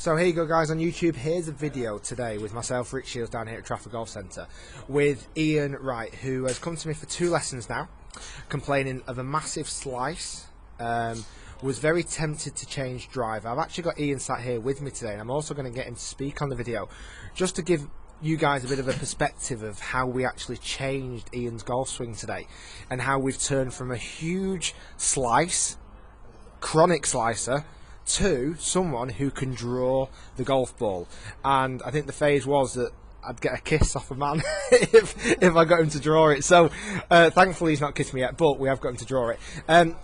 So here you go, guys, on YouTube. Here's a video today with myself, Shiels, down here at Trafford Golf Centre, with Ian Wright, who has come to me for 2 lessons now, complaining of a massive slice. Was very tempted to change drive. I've actually got Ian sat here with me today, and I'm also going to get him to speak on the video, just to give you guys a bit of a perspective of how we actually changed Ian's golf swing today, and how we've turned from a huge slice, chronic slicer, to someone who can draw the golf ball. And I think the phase was that I'd get a kiss off a man if I got him to draw it. So thankfully he's not kissed me yet, but we have got him to draw it.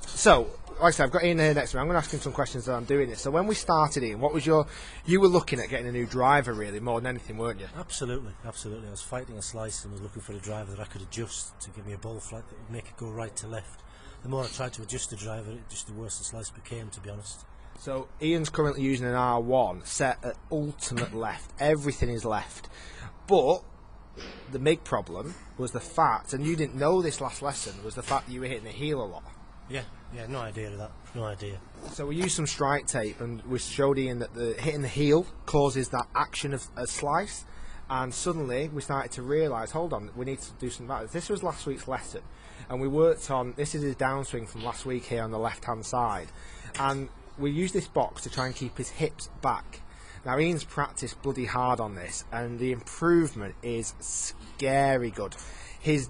So like I said, I've got Ian here next to me. I'm going to ask him some questions as I'm doing this. So when we started, Ian, what was you were looking at getting a new driver really more than anything, weren't you? Absolutely. I was fighting a slice and was looking for a driver that I could adjust to give me a ball flight that would make it go right to left. The more I tried to adjust the driver, the worse the slice became, to be honest. So Ian's currently using an R1 set at ultimate left. Everything is left. But the big problem was the fact, and you didn't know this last lesson, was the fact that you were hitting the heel a lot. Yeah, no idea of that. No idea. So we used some strike tape, and we showed Ian that hitting the heel causes that action of a slice. And suddenly we started to realise, hold on, we need to do something about this. This was last week's lesson, and we worked on, this is his downswing from last week here on the left hand side, and we used this box to try and keep his hips back. Now Ian's practiced bloody hard on this, and the improvement is scary good. His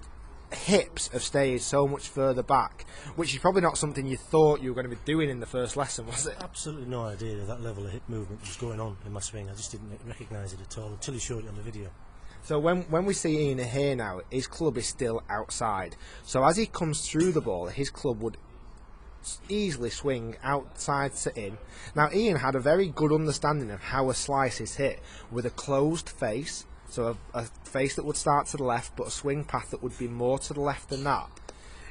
hips have stayed so much further back, which is probably not something you thought you were going to be doing in the first lesson, was it? Absolutely no idea that level of hip movement was going on in my swing. I just didn't recognise it at all until he showed it on the video. So when we see Ian here now, his club is still outside. So as he comes through the ball, his club would easily swing outside to in. Now Ian had a very good understanding of how a slice is hit, with a closed face, so a face that would start to the left, but a swing path that would be more to the left than that.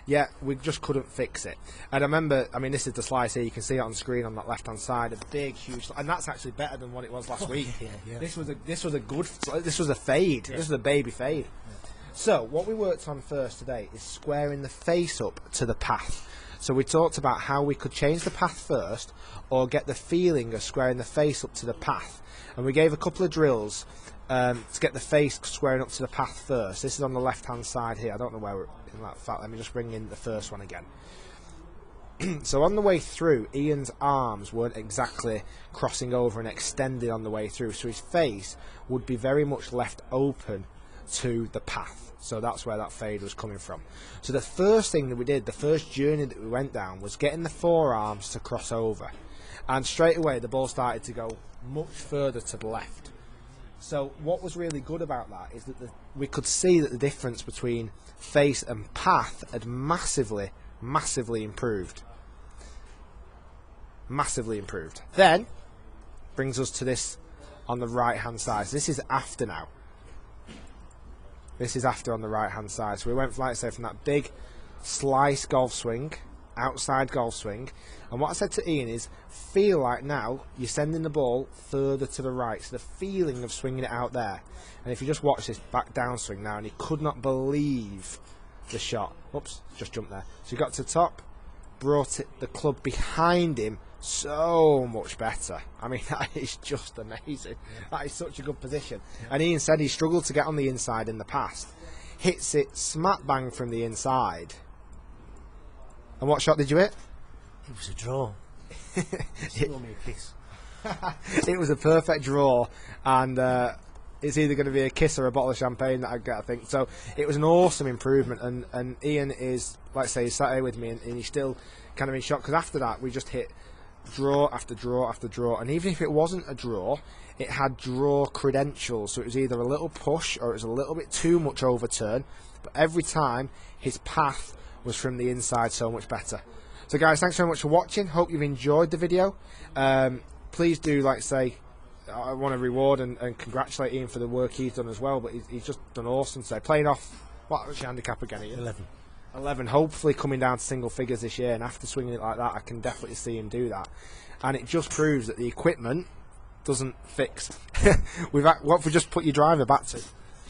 Yet we just couldn't fix it. And I remember, I mean, this is the slice here, you can see it on screen on that left hand side, a big huge, and that's actually better than what it was last week. Yeah. This was a fade. Yeah. This was a baby fade. Yeah. So what we worked on first today is squaring the face up to the path. So we talked about how we could change the path first, or get the feeling of squaring the face up to the path. And we gave a couple of drills to get the face squaring up to the path first. This is on the left hand side here. I don't know where we're in that fact. Let me just bring in the first one again. So on the way through, Ian's arms weren't exactly crossing over and extended on the way through, so his face would be very much left open to the path. So that's where that fade was coming from. So the first thing that we did, the first journey that we went down, was getting the forearms to cross over, and straight away the ball started to go much further to the left. So what was really good about that is that we could see that the difference between face and path had massively improved. Massively improved. Then brings us to this on the right hand side. So this is after now. This is after on the right hand side. So we went, like I say, from that big slice golf swing, outside golf swing, and what I said to Ian is, feel like now you're sending the ball further to the right, so the feeling of swinging it out there. And if you just watch this back downswing now, and he could not believe the shot. Oops, just jumped there. So he got to the top, brought the club behind him so much better. I mean, that is just amazing. That is such a good position. And Ian said he struggled to get on the inside in the past. Hits it smack bang from the inside. And what shot did you hit? It was a draw. Throw me a kiss. It was a perfect draw, and it's either going to be a kiss or a bottle of champagne that I get, I think. So it was an awesome improvement, and Ian is, like I say, he's sat here with me, and he's still kind of in shock, because after that we just hit draw after draw after draw, and even if it wasn't a draw, it had draw credentials, so it was either a little push or it was a little bit too much overturn, but every time his path was from the inside so much better. So guys, thanks very much for watching. Hope you've enjoyed the video. Please do, like say, I want to reward and congratulate Ian for the work he's done as well, but he's just done awesome today. Playing off, what was your handicap again, Ian? 11, hopefully coming down to single figures this year, and after swinging it like that, I can definitely see him do that. And it just proves that the equipment doesn't fix. What if we just put your driver back to?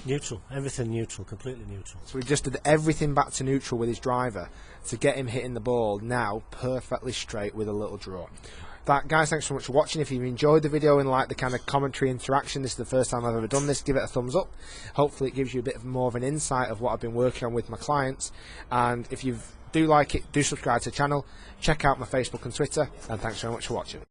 Neutral, everything neutral, completely neutral. So we just did everything back to neutral with his driver to get him hitting the ball now perfectly straight with a little draw. Guys, thanks so much for watching. If you've enjoyed the video and like the kind of commentary interaction, this is the first time I've ever done this, give it a thumbs up. Hopefully it gives you a bit more of an insight of what I've been working on with my clients. And if you do like it, do subscribe to the channel, check out my Facebook and Twitter, and thanks very much for watching.